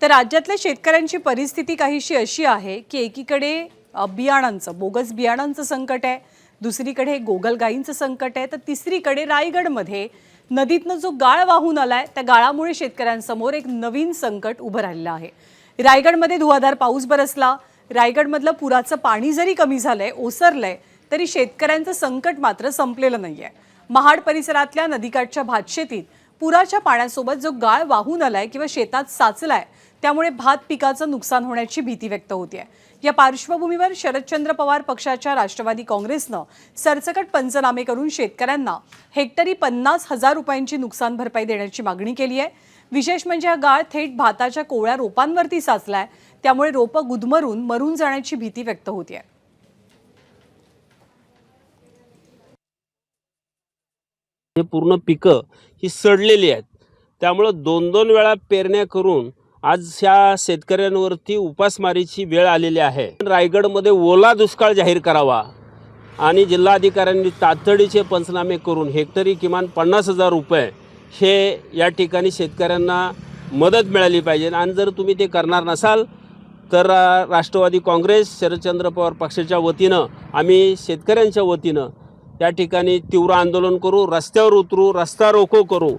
तर राज्यातल्या शेतकऱ्यांची परिस्थिती काहीशी अशी आहे की एकीकडे बियाणांचं बोगस बियाणांचं संकट आहे, दुसरीकडे गोगलगाईंचं संकट आहे, तर तिसरीकडे रायगडमध्ये नदीतनं जो गाळ वाहून आलाय त्या गाळामुळे शेतकऱ्यांसमोर एक नवीन संकट उभं राहिलं आहे। रायगडमध्ये धुवाधार पाऊस बरसला, रायगडमधलं पुराचं पाणी जरी कमी झालंय, ओसरलंय, तरी शेतकऱ्यांचं संकट मात्र संपलेलं नाहीये। महाड परिसरातल्या नदीकाठच्या भातशेतीत पुराच्या पाण्यासोबत जो गाळ वाहून आलाय किंवा शेतात साचलाय, त्यामुळे भात पिकाचं नुकसान होण्याची भीती व्यक्त होते। या पार्श्वभूमीवर शरदचंद्र पवार पक्षाच्या राष्ट्रवादी काँग्रेसनं सरसकट पंचनामे करून शेतकऱ्यांना हेक्टरी 50,000 रुपयांची नुकसान भरपाई देण्याची मागणी केली आहे। विशेष म्हणजे हा गाळ थेट भाताच्या कोवळ्या रोपांवरती साचलाय, त्यामुळे रोपं गुदमरून मरून जाण्याची भीती व्यक्त होते। हे पूर्ण पिकं ही सडलेली आहेत, त्यामुळे दोन वेळा पेरण्या करून आज ह्या शेतकऱ्यांवरती उपासमारीची वेळ आलेली आहे। रायगडमध्ये ओला दुष्काळ जाहीर करावा आणि जिल्हाधिकाऱ्यांनी तातडीचे पंचनामे करून हेक्टरी किमान 50,000 रुपये हे या ठिकाणी शेतकऱ्यांना मदत मिळाली पाहिजे। आणि जर तुम्ही ते करणार नसाल तर राष्ट्रवादी काँग्रेस शरदचंद्र पवार पक्षाच्या वतीनं आम्ही शेतकऱ्यांच्या वतीनं या ठिकाणी तीव्र आंदोलन करू, रस्त्यावर उतरू, रस्ता रोको करू।